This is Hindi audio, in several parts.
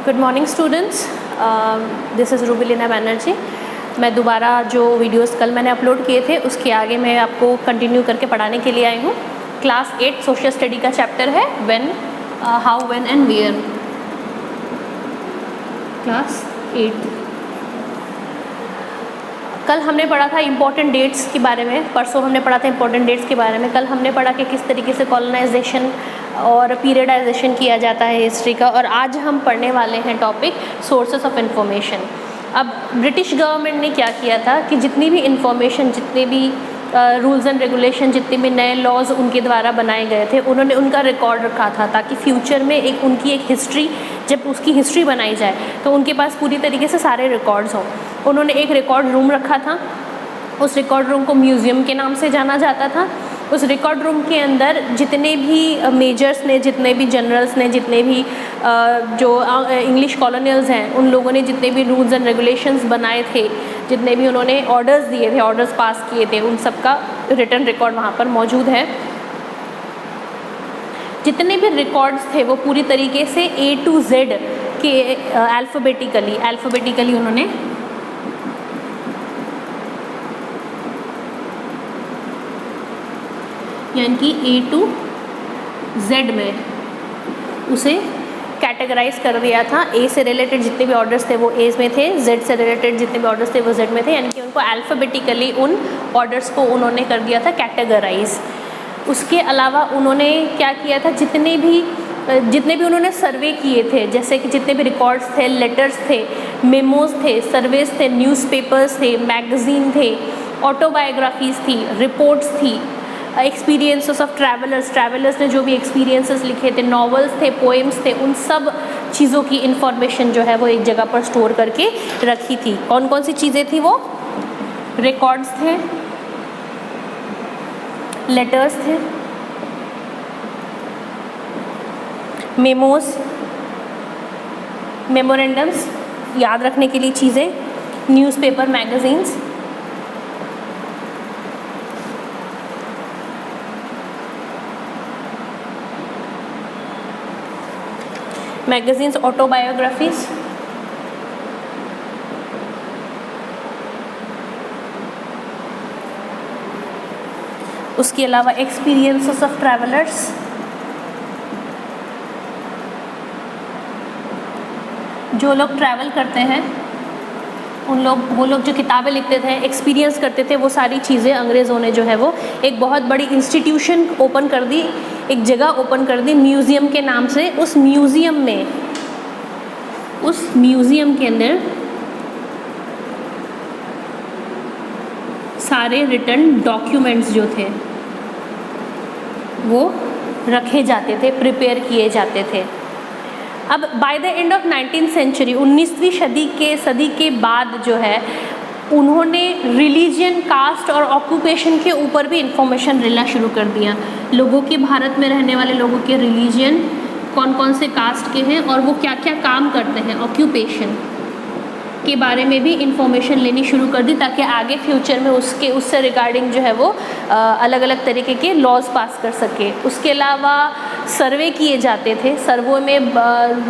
Good morning students, this is Rubilina Banerjee. मैं दोबारा जो वीडियोस कल मैंने अपलोड किए थे उसके आगे मैं आपको कंटिन्यू करके पढ़ाने के लिए आई हूँ। क्लास 8 सोशल स्टडी का चैप्टर है when, how, when and where. Class 8 कल हमने पढ़ा था इम्पॉर्टेंट डेट्स के बारे में, परसों हमने पढ़ा था इम्पॉर्टेंट डेट्स के बारे में। कल हमने पढ़ा कि किस तरीके से कॉलोनाइजेशन और पीरियडाइजेशन किया जाता है हिस्ट्री का, और आज हम पढ़ने वाले हैं टॉपिक सोर्सेस ऑफ इंफॉर्मेशन। अब ब्रिटिश गवर्नमेंट ने क्या किया था कि जितनी भी इंफॉर्मेशन, जितने भी रूल्स एंड रेगुलेशन, जितने भी नए लॉज उनके द्वारा बनाए गए थे, उन्होंने उनका रिकॉर्ड रखा था ताकि फ्यूचर में उनकी एक हिस्ट्री, जब उसकी हिस्ट्री बनाई जाए तो उनके पास पूरी तरीके से सारे रिकॉर्ड्स हों। उन्होंने एक रिकॉर्ड रूम रखा था, उस रिकॉर्ड रूम को म्यूज़ियम के नाम से जाना जाता था। उस रिकॉर्ड रूम के अंदर जितने भी मेजर्स ने, जितने भी जनरल्स ने, जितने भी जो इंग्लिश कॉलोनियल्स हैं, उन लोगों ने जितने भी रूल्स एंड रेगुलेशंस बनाए थे, जितने भी उन्होंने ऑर्डर्स दिए थे, ऑर्डर्स पास किए थे, उन सब का रिटन रिकॉर्ड वहाँ पर मौजूद है। जितने भी रिकॉर्ड्स थे वो पूरी तरीके से A to Z के अल्फ़ाबेटिकली उन्होंने यानी कि A to Z में उसे कैटेगराइज कर दिया था। A से रिलेटेड जितने भी ऑर्डर्स थे वो A में थे, Z से रिलेटेड जितने भी ऑर्डर्स थे वो Z में थे, यानी कि उनको अल्फ़ाबेटिकली उन ऑर्डर्स को उन्होंने कर दिया था कैटेगराइज। उसके अलावा उन्होंने क्या किया था, जितने भी उन्होंने सर्वे किए थे, जैसे कि जितने भी रिकॉर्ड्स थे, लेटर्स थे, मेमोज थे, सर्वेस थे, न्यूज़पेपर्स थे, मैगज़ीन थे, ऑटोबायोग्राफीज़ थी, रिपोर्ट्स थी, एक्सपीरियंसेस ऑफ ट्रैवलर्स ने जो भी एक्सपीरियंसेस लिखे थे, नॉवेल्स थे, पोएम्स थे, उन सब चीज़ों की इंफॉर्मेशन जो है वो एक जगह पर स्टोर करके रखी थी। कौन कौन सी चीज़ें थी वो? रिकॉर्ड्स थे, लेटर्स थे, मेमोज, मेमोरेंडम्स, याद रखने के लिए चीज़ें, न्यूज़पेपर, मैगज़ीन्स, ऑटोबायोग्राफीज, उसके अलावा एक्सपीरियंसेस ऑफ ट्रैवलर्स, जो लोग ट्रैवल करते हैं वो लोग जो किताबें लिखते थे, एक्सपीरियंस करते थे, वो सारी चीज़ें अंग्रेज़ों ने जो है वो एक बहुत बड़ी इंस्टीट्यूशन ओपन कर दी, एक जगह ओपन कर दी म्यूज़ियम के नाम से। उस म्यूज़ियम के अंदर सारे रिटन डॉक्यूमेंट्स जो थे वो रखे जाते थे, प्रिपेयर किए जाते थे। अब by the end of 19th century, 19वीं सदी के बाद जो है उन्होंने रिलीजन, कास्ट और ऑक्यूपेशन के ऊपर भी इंफॉर्मेशन देना शुरू कर दिया। लोगों के, भारत में रहने वाले लोगों के रिलीजन, कौन कौन से कास्ट के हैं और वो क्या क्या काम करते हैं, ऑक्यूपेशन के बारे में भी इंफॉर्मेशन लेनी शुरू कर दी, ताकि आगे फ्यूचर में उससे रिगार्डिंग जो है वो अलग अलग तरीके के लॉज पास कर सके। उसके अलावा सर्वे किए जाते थे। सर्वे में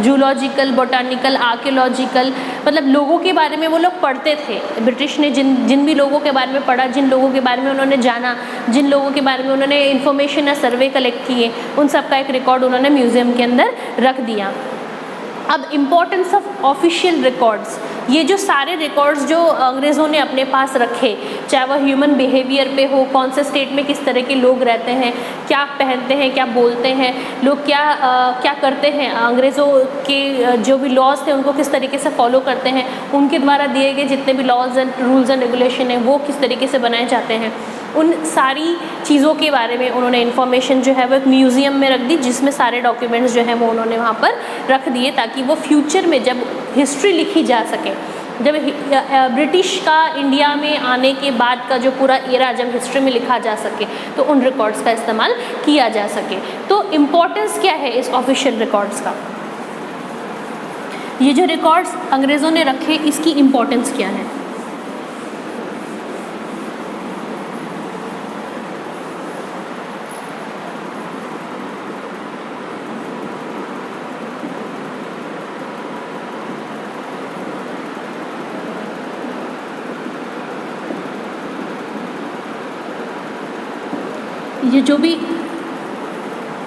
जूलॉजिकल, बोटानिकल, आर्कियोलॉजिकल, मतलब लोगों के बारे में वो लोग पढ़ते थे। ब्रिटिश ने जिन भी लोगों के बारे में पढ़ा, जिन लोगों के बारे में उन्होंने जाना, जिन लोगों के बारे में उन्होंने इन्फॉर्मेशन या सर्वे कलेक्ट किए, उन सब का एक रिकॉर्ड उन्होंने म्यूज़ियम के अंदर रख दिया। अब इम्पोर्टेंस ऑफ ऑफिशियल रिकॉर्ड्स, ये जो सारे रिकॉर्ड्स जो अंग्रेज़ों ने अपने पास रखे, चाहे वह ह्यूमन बिहेवियर पे हो, कौन से स्टेट में किस तरह के लोग रहते हैं, क्या पहनते हैं, क्या बोलते हैं, लोग क्या करते हैं, अंग्रेज़ों के जो भी लॉज थे उनको किस तरीके से फॉलो करते हैं, उनके द्वारा दिए गए जितने भी laws and rules and regulation हैं वो किस तरीके से बनाए जाते हैं, उन सारी चीज़ों के बारे में उन्होंने इन्फॉर्मेशन जो है वो एक म्यूज़ियम में रख दी, जिसमें सारे डॉक्यूमेंट्स जो हैं वो उन्होंने वहाँ पर रख दिए, ताकि वो फ्यूचर में जब हिस्ट्री लिखी जा सके, जब ब्रिटिश का इंडिया में आने के बाद का जो पूरा एरा जब हिस्ट्री में लिखा जा सके, तो उन रिकॉर्ड्स का इस्तेमाल किया जा सके। तो इम्पोर्टेंस क्या है इस ऑफिशियल रिकॉर्ड्स का? ये जो रिकॉर्ड्स अंग्रेज़ों ने रखे, इसकी इम्पोर्टेंस क्या है? ये जो भी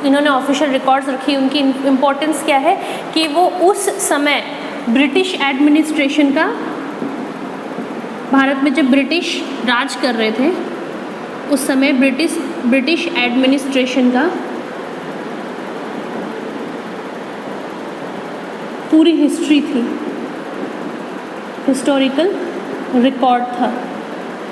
इन्होंने ऑफिशियल रिकॉर्ड्स रखी, उनकी इम्पोर्टेंस क्या है कि वो उस समय ब्रिटिश एडमिनिस्ट्रेशन का, भारत में जब ब्रिटिश राज कर रहे थे उस समय ब्रिटिश एडमिनिस्ट्रेशन का पूरी हिस्ट्री थी, हिस्टोरिकल रिकॉर्ड था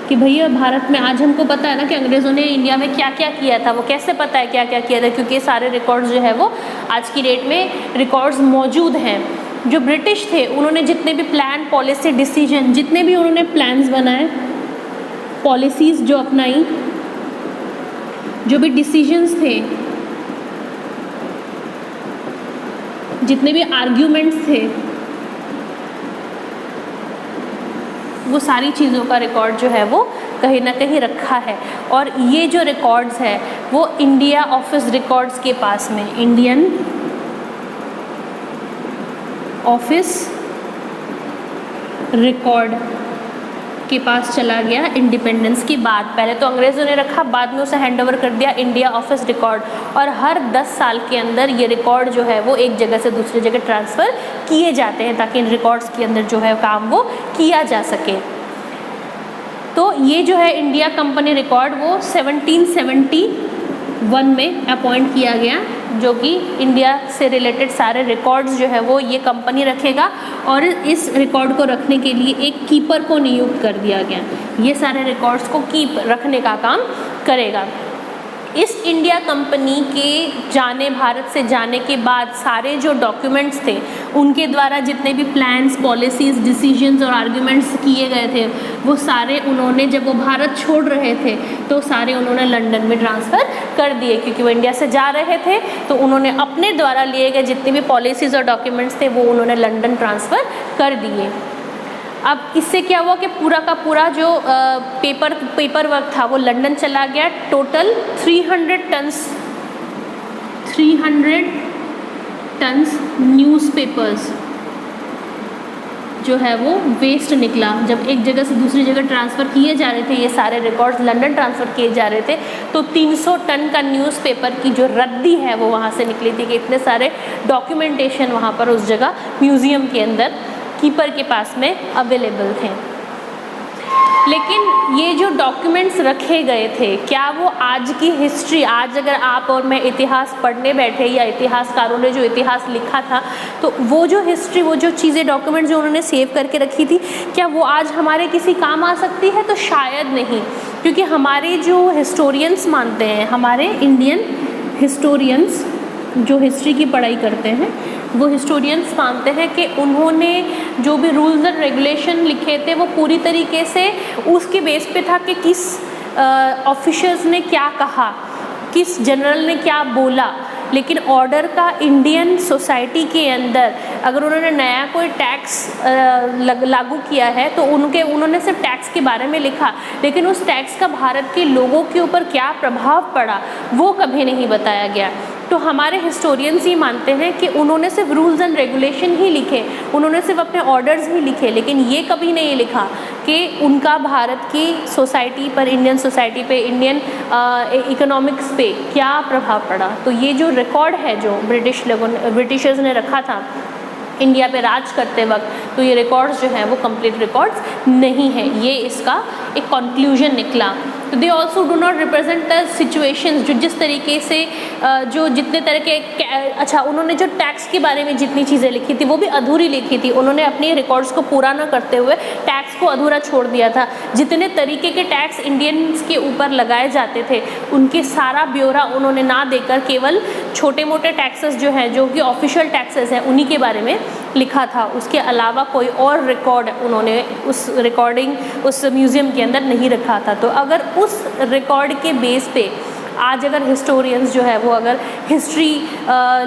कि भैया भारत में आज हमको पता है ना कि अंग्रेज़ों ने इंडिया में क्या क्या किया था, वो कैसे पता है क्या क्या किया था, क्योंकि ये सारे रिकॉर्ड्स जो है वो आज की डेट में रिकॉर्ड्स मौजूद हैं। जो ब्रिटिश थे उन्होंने जितने भी प्लान, पॉलिसी, डिसीजन, जितने भी उन्होंने प्लान्स बनाए, पॉलिसीज़ जो अपनाई, जो भी डिसीजंस थे, जितने भी आर्ग्यूमेंट्स थे, वो सारी चीज़ों का रिकॉर्ड जो है वो कहीं ना कहीं रखा है। और ये जो रिकॉर्ड्स है वो इंडिया ऑफिस रिकॉर्ड्स के पास में, इंडियन ऑफिस रिकॉर्ड के पास चला गया इंडिपेंडेंस के बाद। पहले तो अंग्रेज़ों ने रखा, बाद में उसे हैंडओवर कर दिया इंडिया ऑफिस रिकॉर्ड। और हर 10 साल के अंदर ये रिकॉर्ड जो है वो एक जगह से दूसरी जगह ट्रांसफ़र किए जाते हैं ताकि इन रिकॉर्ड्स के अंदर जो है काम वो किया जा सके। तो ये जो है इंडिया कंपनी रिकॉर्ड वो 1771 में अपॉइंट किया गया, जो कि इंडिया से रिलेटेड सारे रिकॉर्ड्स जो है वो ये कंपनी रखेगा और इस रिकॉर्ड को रखने के लिए एक कीपर को नियुक्त कर दिया गया। ये सारे रिकॉर्ड्स को कीप रखने का काम करेगा। इस इंडिया कंपनी के भारत से जाने के बाद सारे जो डॉक्यूमेंट्स थे उनके द्वारा जितने भी प्लान्स, पॉलिसीज़, डिसीजंस और आर्ग्यूमेंट्स किए गए थे वो सारे उन्होंने, जब वो भारत छोड़ रहे थे तो सारे उन्होंने लंदन में ट्रांसफ़र कर दिए, क्योंकि वो इंडिया से जा रहे थे तो उन्होंने अपने द्वारा लिए गए जितने भी पॉलिसीज़ और डॉक्यूमेंट्स थे वो उन्होंने लंदन ट्रांसफ़र कर दिए। अब इससे क्या हुआ कि पूरा का पूरा जो पेपर वर्क था वो लंदन चला गया। टोटल 300 टन्स न्यूज़पेपर्स जो है वो वेस्ट निकला। जब एक जगह से दूसरी जगह ट्रांसफ़र किए जा रहे थे, ये सारे रिकॉर्ड्स लंदन ट्रांसफ़र किए जा रहे थे, तो 300 टन का न्यूज़पेपर की जो रद्दी है वो वहाँ से निकली थी कि इतने सारे डॉक्यूमेंटेशन वहाँ पर उस जगह म्यूज़ियम के अंदर कीपर के पास में अवेलेबल थे। लेकिन ये जो डॉक्यूमेंट्स रखे गए थे, क्या वो आज की हिस्ट्री, आज अगर आप और मैं इतिहास पढ़ने बैठे या इतिहासकारों ने जो इतिहास लिखा था तो वो जो हिस्ट्री, वो जो चीज़ें, डॉक्यूमेंट्स जो उन्होंने सेव करके रखी थी, क्या वो आज हमारे किसी काम आ सकती है? तो शायद नहीं, क्योंकि हमारे जो हिस्टोरियंस मानते हैं, हमारे इंडियन हिस्टोरियंस जो हिस्ट्री की पढ़ाई करते हैं वो हिस्टोरियंस मानते हैं कि उन्होंने जो भी रूल्स एंड रेगुलेशन लिखे थे वो पूरी तरीके से उसके बेस पे था कि किस ऑफिशर्स ने क्या कहा, किस जनरल ने क्या बोला। लेकिन ऑर्डर का इंडियन सोसाइटी के अंदर अगर उन्होंने नया कोई टैक्स लागू किया है तो उन्होंने सिर्फ टैक्स के बारे में लिखा, लेकिन उस टैक्स का भारत के लोगों के ऊपर क्या प्रभाव पड़ा वो कभी नहीं बताया गया। तो हमारे हिस्टोरियंस ही मानते हैं कि उन्होंने सिर्फ रूल्स एंड रेगुलेशन ही लिखे, उन्होंने सिर्फ अपने ऑर्डर्स ही लिखे, लेकिन ये कभी नहीं लिखा कि उनका भारत की सोसाइटी पर, इंडियन सोसाइटी पे, इंडियन इकोनॉमिक्स पे क्या प्रभाव पड़ा। तो ये जो रिकॉर्ड है जो ब्रिटिशर्स ने रखा था इंडिया पे राज करते वक्त, तो ये रिकॉर्ड्स जो हैं वो कंप्लीट रिकॉर्ड्स नहीं है, ये इसका एक कंक्लूजन निकला। तो they also do not represent the situations, जो जिस तरीके से जो जितने तरह के उन्होंने जो टैक्स के बारे में जितनी चीज़ें लिखी थी वो भी अधूरी लिखी थी, उन्होंने अपने रिकॉर्ड्स को पूरा ना करते हुए टैक्स को अधूरा छोड़ दिया था। जितने तरीके के टैक्स इंडियंस के ऊपर लगाए जाते थे उनके सारा ब्यौरा उन्होंने ना देकर केवल छोटे मोटे टैक्सेस जो हैं, जो कि ऑफिशियल टैक्सेस हैं, उन्हीं के बारे में लिखा था। उसके अलावा कोई और रिकॉर्ड उन्होंने उस म्यूज़ियम के अंदर नहीं रखा था। तो अगर उस रिकॉर्ड के बेस पे आज अगर हिस्टोरियंस जो है वो अगर हिस्ट्री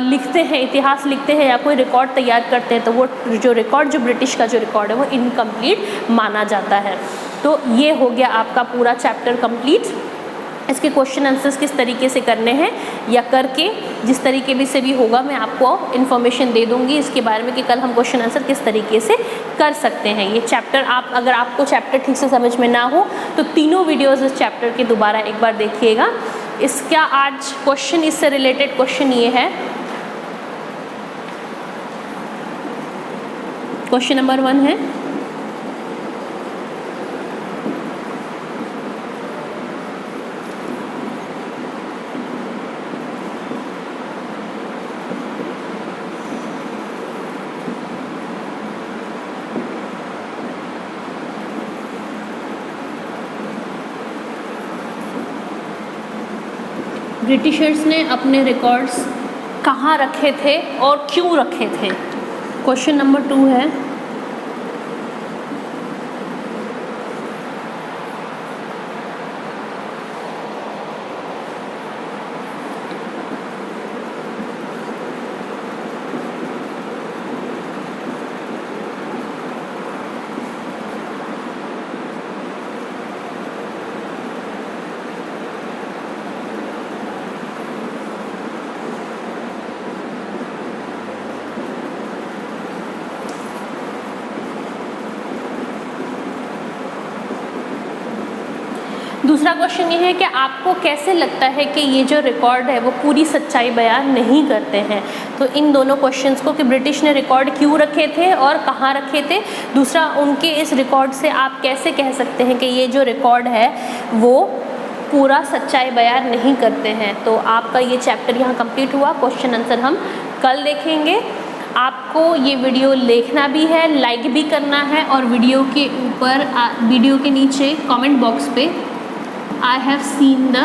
लिखते हैं, इतिहास लिखते हैं या कोई रिकॉर्ड तैयार करते हैं तो वो जो रिकॉर्ड, जो ब्रिटिश का जो रिकॉर्ड है वो इनकम्प्लीट माना जाता है। तो ये हो गया आपका पूरा चैप्टर कंप्लीट। इसके क्वेश्चन आंसर्स किस तरीके से करने हैं या करके जिस तरीके भी से भी होगा मैं आपको इन्फॉर्मेशन दे दूंगी इसके बारे में कि कल हम क्वेश्चन आंसर किस तरीके से कर सकते हैं। ये चैप्टर अगर आपको चैप्टर ठीक से समझ में ना हो तो तीनों वीडियोस इस चैप्टर के दोबारा एक बार देखिएगा। इसका आज क्वेश्चन, इससे रिलेटेड क्वेश्चन ये है, क्वेश्चन नंबर 1 है ब्रिटिशर्स ने अपने रिकॉर्ड्स कहाँ रखे थे और क्यों रखे थे। क्वेश्चन नंबर 2 है दूसरा क्वेश्चन ये है कि आपको कैसे लगता है कि ये जो रिकॉर्ड है वो पूरी सच्चाई बयान नहीं करते हैं। तो इन दोनों क्वेश्चंस को कि ब्रिटिश ने रिकॉर्ड क्यों रखे थे और कहाँ रखे थे, दूसरा उनके इस रिकॉर्ड से आप कैसे कह सकते हैं कि ये जो रिकॉर्ड है वो पूरा सच्चाई बयान नहीं करते हैं। तो आपका ये चैप्टर यहाँ कंप्लीट हुआ। क्वेश्चन आंसर हम कल देखेंगे। आपको ये वीडियो देखना भी है, लाइक भी करना है और वीडियो के ऊपर वीडियो के नीचे कमेंट बॉक्स पे I have seen the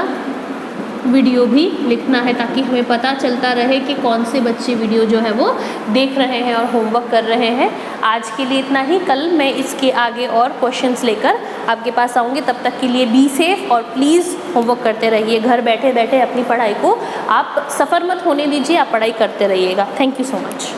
video भी लिखना है, ताकि हमें पता चलता रहे कि कौन से बच्चे वीडियो जो है वो देख रहे हैं और होमवर्क कर रहे हैं। आज के लिए इतना ही, कल मैं इसके आगे और क्वेश्चंस लेकर आपके पास आऊँगी। तब तक के लिए बी सेफ और प्लीज़ होमवर्क करते रहिए। घर बैठे बैठे अपनी पढ़ाई को आप सफ़र मत होने दीजिए, आप पढ़ाई करते रहिएगा। Thank you so much.